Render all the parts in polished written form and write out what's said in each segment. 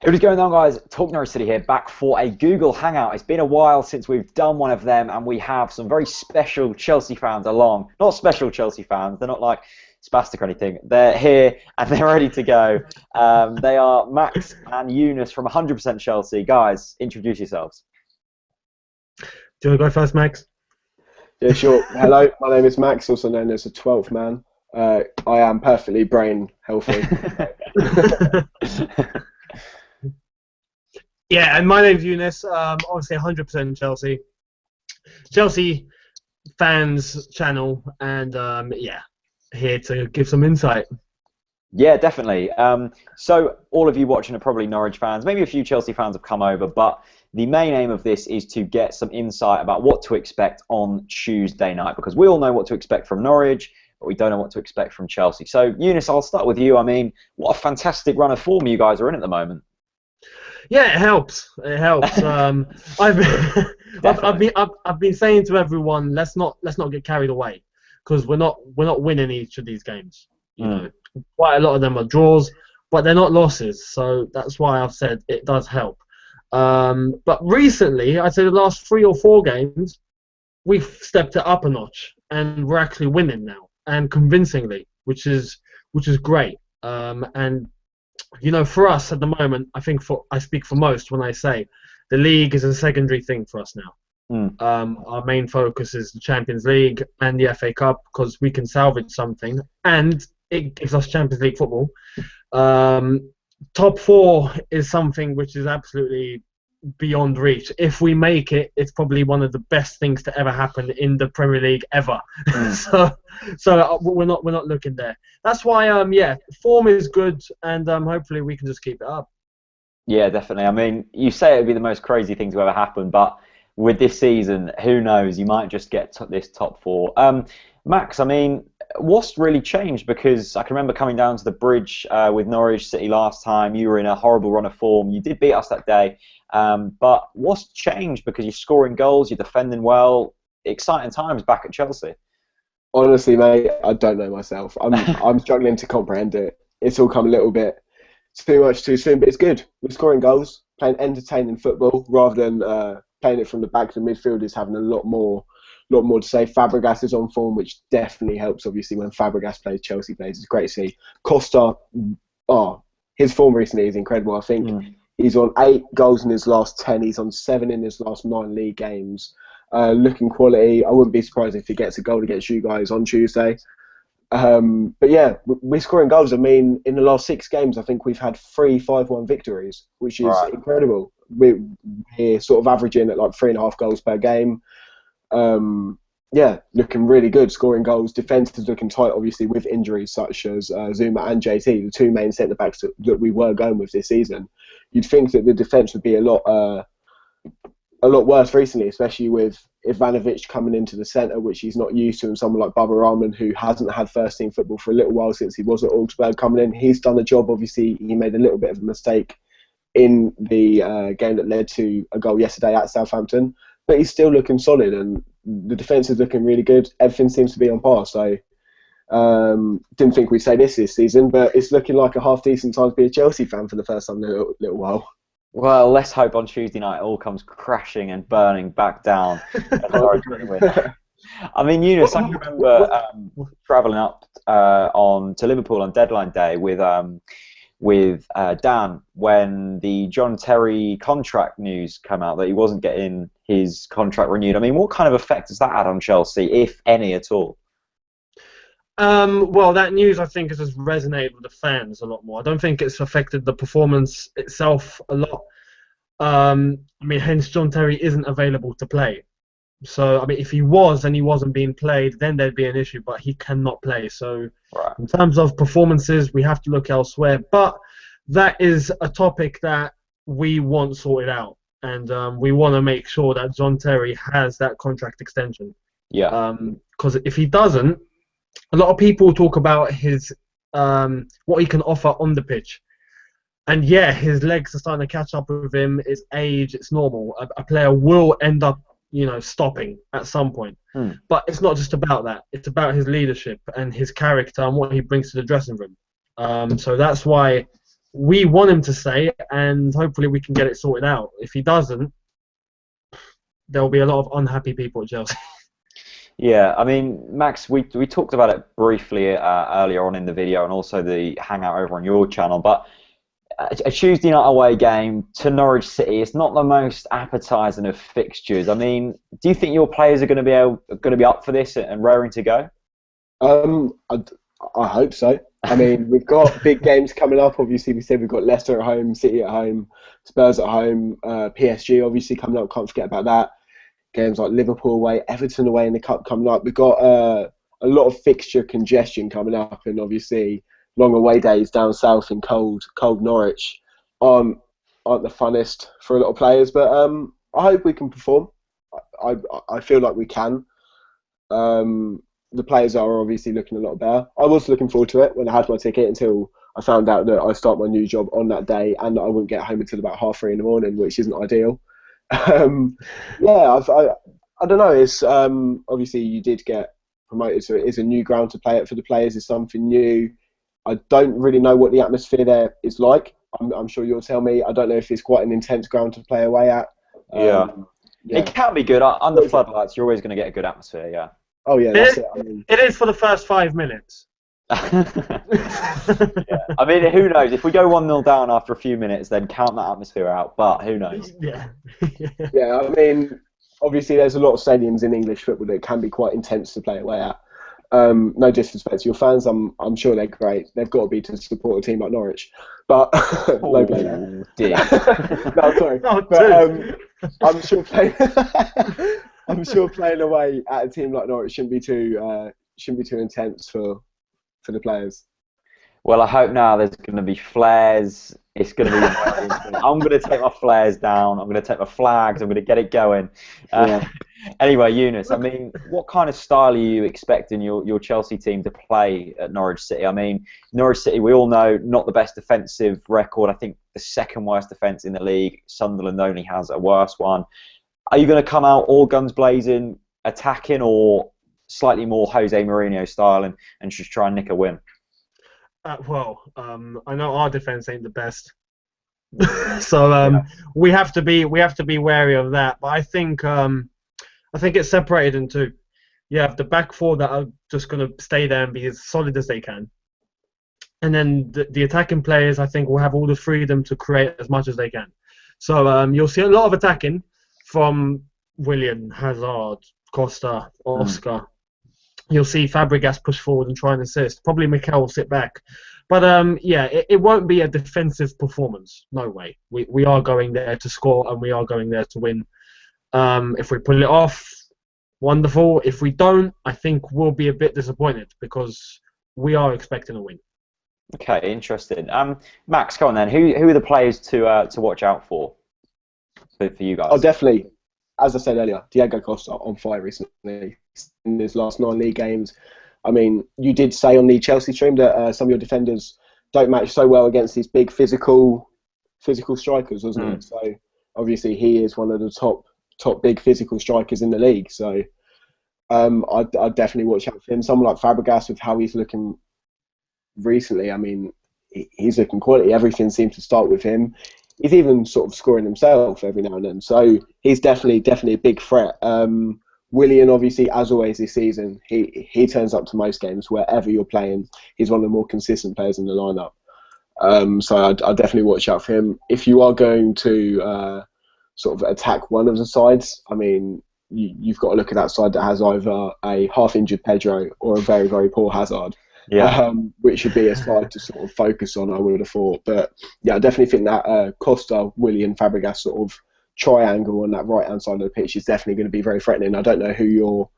What is going on, guys? TalkNorwichCity here, back for a Google Hangout. It's been a while since we've done one of them, and we have some very special Chelsea fans along. Not special Chelsea fans, they're not like spastic or anything. They're here and they're ready to go. They are Max and Eunice from 100% Chelsea. Guys, introduce yourselves. Do you want to go first, Max? Yeah, sure. Hello, my name is Max, also known as the 12th man. I am perfectly brain healthy. Yeah, and my name's Eunice. Obviously, 100% Chelsea. Chelsea fans channel, and yeah, here to give some insight. Yeah, definitely. So all of you watching are probably Norwich fans. Maybe a few Chelsea fans have come over, but the main aim of this is to get some insight about what to expect on Tuesday night, because we all know what to expect from Norwich, but we don't know what to expect from Chelsea. So, Eunice, I'll start with you. I mean, what a fantastic run of form you guys are in at the moment. Yeah, it helps. It helps. I've been saying to everyone, let's not get carried away, because we're not winning each of these games. You know, quite a lot of them are draws, but they're not losses. So that's why I've said it does help. But recently, I'd say the last 3 or 4 games, we've stepped it up a notch, and we're actually winning now, and convincingly, which is great. And you know, for us at the moment, I think I speak for most when I say the league is a secondary thing for us now. Our main focus is the Champions League and the FA Cup, because we can salvage something, and it gives us Champions League football. Top 4 is something which is absolutely beyond reach. If we make it, it's probably one of the best things to ever happen in the Premier League ever. So we're not looking there. That's why yeah, form is good, and hopefully we can just keep it up. Yeah, definitely. I mean, you say it would be the most crazy thing to ever happen, but with this season, who knows? You might just get this top 4. Max, I mean, what's really changed? Because I can remember coming down to the bridge with Norwich City last time. You were in a horrible run of form. You did beat us that day. But what's changed? Because you're scoring goals, you're defending well. Exciting times back at Chelsea. Honestly, mate, I don't know myself. I'm struggling to comprehend it. It's all come a little bit too much too soon, but it's good. We're scoring goals, playing entertaining football rather than playing it from the back. The midfield is having a lot more to say. Fabregas is on form, which definitely helps. Obviously, when Fabregas plays, Chelsea plays. It's great to see. Costa, his form recently is incredible. I think he's on 8 goals in his last 10. He's on 7 in his last 9 league games. Looking quality. I wouldn't be surprised if he gets a goal against you guys on Tuesday. But yeah, we're scoring goals. I mean, in the last 6 games, I think we've had 3 5-1 victories, which is incredible. We're sort of averaging at like 3.5 goals per game. Yeah, looking really good, scoring goals. Defence is looking tight, obviously, with injuries such as Zuma and JT, the 2 main centre-backs that we were going with this season. You'd think that the defence would be a lot worse recently, especially with Ivanovic coming into the centre, which he's not used to, and someone like Baba Rahman, who hasn't had first-team football for a little while since he was at Augsburg, coming in. He's done the job. Obviously, he made a little bit of a mistake in the game that led to a goal yesterday at Southampton, but he's still looking solid, and the defence is looking really good. Everything seems to be on par, so didn't think we'd say this season, but it's looking like a half-decent time to be a Chelsea fan for the first time in a little while. Well, let's hope on Tuesday night it all comes crashing and burning back down. I mean, Eunice, I can remember travelling up to Liverpool on deadline day with Dan when the John Terry contract news came out that he wasn't getting his contract renewed. I mean, what kind of effect has that had on Chelsea, if any at all? Well, that news, I think, has just resonated with the fans a lot more. I don't think it's affected the performance itself a lot. I mean, hence John Terry isn't available to play. So, I mean, if he was and he wasn't being played, then there'd be an issue, but he cannot play. So, in terms of performances, we have to look elsewhere. But that is a topic that we want sorted out. And we want to make sure that John Terry has that contract extension. Yeah. Because if he doesn't, a lot of people talk about his what he can offer on the pitch, and yeah, his legs are starting to catch up with him. His age, it's normal. A player will end up, stopping at some point. But it's not just about that. It's about his leadership and his character and what he brings to the dressing room. So that's why we want him to stay, and hopefully we can get it sorted out. If he doesn't, there will be a lot of unhappy people at Chelsea. Yeah, I mean, Max, we talked about it briefly earlier on in the video, and also the hangout over on your channel. But a Tuesday night away game to Norwich City, it's not the most appetising of fixtures. I mean, do you think your players are going to be up for this and raring to go? I hope so. I mean, we've got big games coming up. Obviously, we said we've got Leicester at home, City at home, Spurs at home, PSG obviously coming up. Can't forget about that. Games like Liverpool away, Everton away in the Cup coming up. We've got a lot of fixture congestion coming up, and obviously long away days down south in cold Norwich aren't the funnest for a lot of players. But I hope we can perform. I feel like we can. The players are obviously looking a lot better. I was looking forward to it when I had my ticket until I found out that I start my new job on that day and that I wouldn't get home until about 3:30 in the morning, which isn't ideal. Yeah, I don't know. It's obviously you did get promoted, so it is a new ground to play at for the players. It's something new. I don't really know what the atmosphere there is like. I'm sure you'll tell me. I don't know if it's quite an intense ground to play away at. Yeah. It can be good. Under floodlights, you're always going to get a good atmosphere, yeah. Oh, yeah, that's it. I mean, it is for the first 5 minutes. Yeah. I mean, who knows? If we go 1-0 down after a few minutes, then count that atmosphere out. But who knows? Yeah. Yeah, I mean, obviously there's a lot of stadiums in English football that can be quite intense to play away at. No disrespect to your fans, I'm sure they're great. They've got to be to support a team like Norwich. But no blame. No, sorry. But, I'm sure playing away at a team like Norwich shouldn't be too intense for the players. Well, I hope now there's going to be flares. It's going to be. I'm going to take my flares down. I'm going to take my flags. I'm going to get it going. Anyway, Eunice, I mean, what kind of style are you expecting your Chelsea team to play at Norwich City? I mean, Norwich City, we all know, not the best defensive record. I think the second worst defence in the league. Sunderland only has a worse one. Are you going to come out all guns blazing, attacking, or slightly more Jose Mourinho style and just try and nick a win? I know our defense ain't the best, so we have to be wary of that. But I think it's separated in two. You have the back four that are just going to stay there and be as solid as they can, and then the attacking players, I think, will have all the freedom to create as much as they can. So you'll see a lot of attacking from Willian, Hazard, Costa, Oscar. You'll see Fabregas push forward and try and assist. Probably Mikel will sit back. But it won't be a defensive performance. No way. We are going there to score and we are going there to win. If we pull it off, wonderful. If we don't, I think we'll be a bit disappointed because we are expecting a win. Okay, interesting. Max, go on then. Who are the players to watch out for you guys? Oh, definitely. As I said earlier, Diego Costa on fire recently in his last 9 league games. I mean, you did say on the Chelsea stream that some of your defenders don't match so well against these big physical strikers, wasn't it? So obviously he is one of the top big physical strikers in the league. So I'd definitely watch out for him. Someone like Fabregas, with how he's looking recently, I mean, he's looking quality. Everything seems to start with him. He's even sort of scoring himself every now and then. So he's definitely a big threat. Willian, obviously, as always this season, he turns up to most games wherever you're playing. He's one of the more consistent players in the lineup. So I'd definitely watch out for him. If you are going to sort of attack one of the sides, I mean, you've got to look at that side that has either a half-injured Pedro or a very, very poor Hazard. Yeah. Which would be a side to sort of focus on, I would have thought. But yeah, I definitely think that Costa, Willian, Fabregas sort of triangle on that right-hand side of the pitch is definitely going to be very threatening. I don't know who your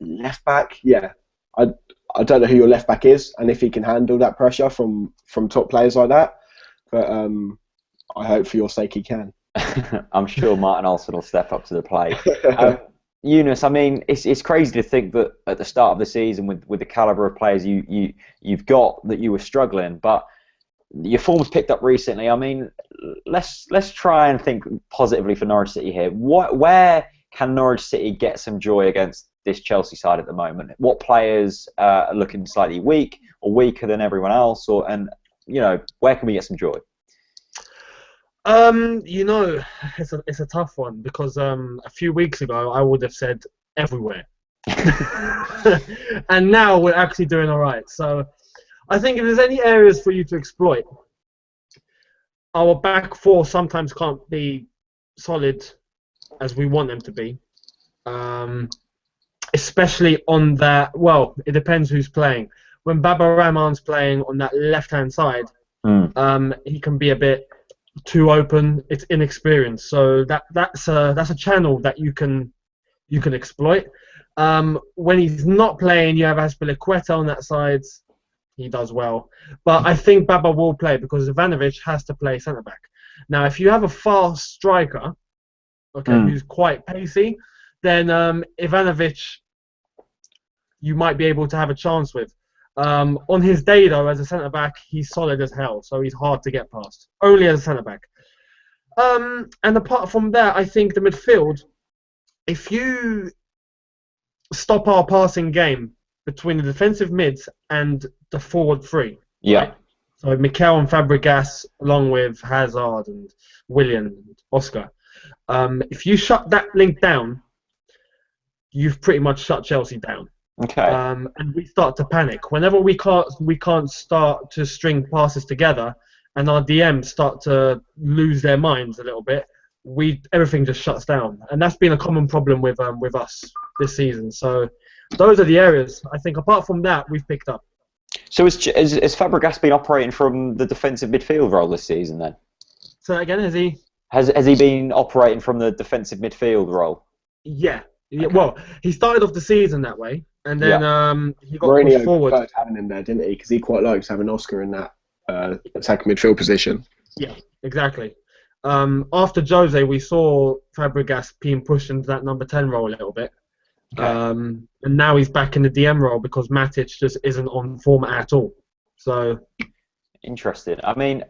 left back. Yeah, I don't know who your left back is, and if he can handle that pressure from top players like that. But I hope for your sake he can. I'm sure Martin Olsen will step up to the plate. Eunice, I mean, it's crazy to think that at the start of the season, with the calibre of players you've got, that you were struggling, but your form's picked up recently. I mean, let's try and think positively for Norwich City here. Where can Norwich City get some joy against this Chelsea side at the moment? What players are looking slightly weak or weaker than everyone else, and where can we get some joy? It's a tough one because a few weeks ago I would have said everywhere, and now we're actually doing all right. So I think if there's any areas for you to exploit, our back four sometimes can't be solid as we want them to be, especially on that. Well, it depends who's playing. When Baba Rahman's playing on that left-hand side, he can be a bit too open. It's inexperienced, so that's a channel that you can exploit. When he's not playing, you have Azpilicueta on that side. He does well, but I think Baba will play because Ivanovic has to play centre back. Now, if you have a fast striker, who's quite pacey, then Ivanovic you might be able to have a chance with. On his day, though, as a centre-back, he's solid as hell, so he's hard to get past. Only as a centre-back. And apart from that, I think the midfield, if you stop our passing game between the defensive mids and the forward three, right? So Mikel and Fabregas, along with Hazard and Willian and Oscar, if you shut that link down, you've pretty much shut Chelsea down. Okay. And we start to panic whenever we can't start to string passes together, and our DMs start to lose their minds a little bit. Everything just shuts down, and that's been a common problem with us this season. So those are the areas I think. Apart from that, we've picked up. So has Fabregas been operating from the defensive midfield role this season then? So again, has he? Has he been operating from the defensive midfield role? Yeah. Okay. Well, he started off the season that way. And then he got pushed forward. Mourinho having him there, didn't he? Because he quite likes having Oscar in that attacking midfield position. Yeah, exactly. After Jose, we saw Fabregas being pushed into that number 10 role a little bit. Okay. And now he's back in the DM role because Matic just isn't on form at all. So interesting. I mean,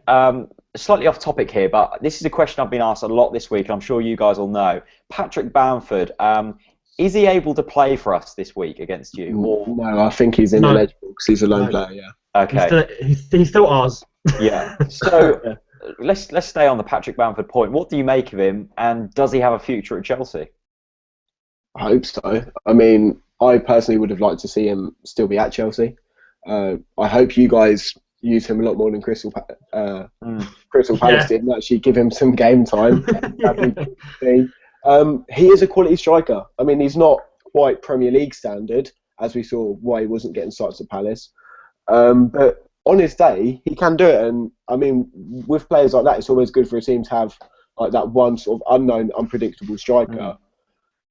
slightly off topic here, but this is a question I've been asked a lot this week, and I'm sure you guys will know. Patrick Bamford, is he able to play for us this week against you? Or... No, I think he's ineligible because he's a lone player. Yeah. Okay. He's still ours. Yeah. So let's stay on the Patrick Bamford point. What do you make of him, and does he have a future at Chelsea? I hope so. I mean, I personally would have liked to see him still be at Chelsea. I hope you guys use him a lot more than Crystal Palace did and actually give him some game time. He is a quality striker. I mean, he's not quite Premier League standard, as we saw why he wasn't getting starts at Palace. But on his day, he can do it. And I mean, with players like that, it's always good for a team to have like that one sort of unknown, unpredictable striker.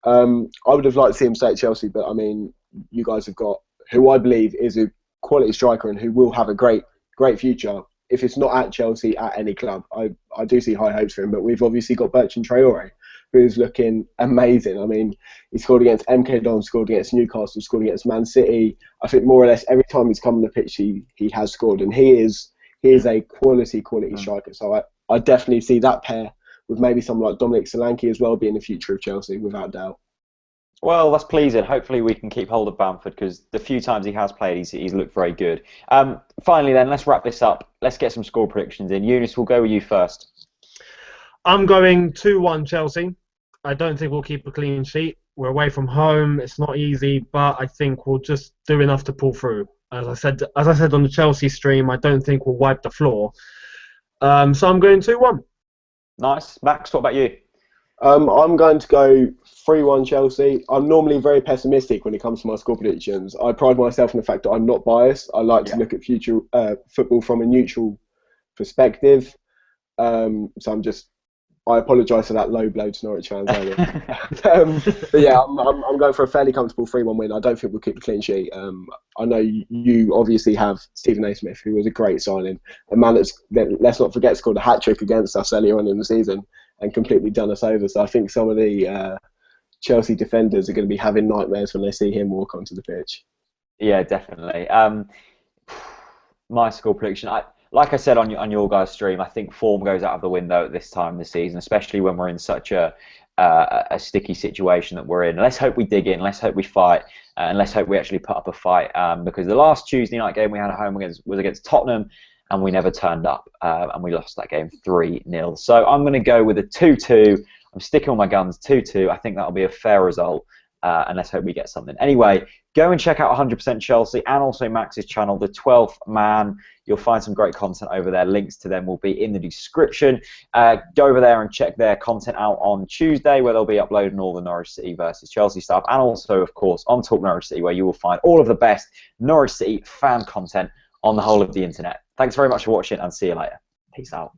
I would have liked to see him stay at Chelsea, but I mean, you guys have got who I believe is a quality striker and who will have a great future. If it's not at Chelsea, at any club, I do see high hopes for him. But we've obviously got Bertrand Traore, who's looking amazing. I mean, he scored against MK Don, scored against Newcastle, scored against Man City. I think more or less every time he's come on the pitch, he has scored, and he is a quality striker. So I definitely see that pair with maybe someone like Dominic Solanke as well being the future of Chelsea, without doubt. Well, that's pleasing. Hopefully we can keep hold of Bamford because the few times he has played, he's looked very good. Finally then, let's wrap this up. Let's get some score predictions in. Eunice, we'll go with you first. I'm going 2-1 Chelsea. I don't think we'll keep a clean sheet. We're away from home. It's not easy, but I think we'll just do enough to pull through. As I said on the Chelsea stream, I don't think we'll wipe the floor. So I'm going 2-1. Nice. Max, what about you? I'm going to go 3-1 Chelsea. I'm normally very pessimistic when it comes to my score predictions. I pride myself in the fact that I'm not biased. I like to look at future football from a neutral perspective. So I apologise for that low blow to Norwich fans earlier. But yeah, I'm going for a fairly comfortable 3-1 win. I don't think we'll keep a clean sheet. I know you obviously have Stephen A. Smith, who was a great signing. A man let's not forget, scored a hat-trick against us earlier on in the season and completely done us over. So I think some of the Chelsea defenders are going to be having nightmares when they see him walk onto the pitch. Yeah, definitely. My score prediction, like I said on your guys' stream, I think form goes out of the window at this time of the season, especially when we're in such a sticky situation that we're in. Let's hope we dig in, let's hope we fight, and let's hope we actually put up a fight, because the last Tuesday night game we had at home was against Tottenham, and we never turned up, and we lost that game 3-0. So I'm going to go with a 2-2. I'm sticking on my guns, 2-2. I think that'll be a fair result, and let's hope we get something. Anyway, go and check out 100% Chelsea and also Max's channel, The 12th Man. You'll find some great content over there. Links to them will be in the description. Go over there and check their content out on Tuesday, where they'll be uploading all the Norwich City versus Chelsea stuff, and also, of course, on Talk Norwich City, where you will find all of the best Norwich City fan content on the whole of the internet. Thanks very much for watching, and see you later. Peace out.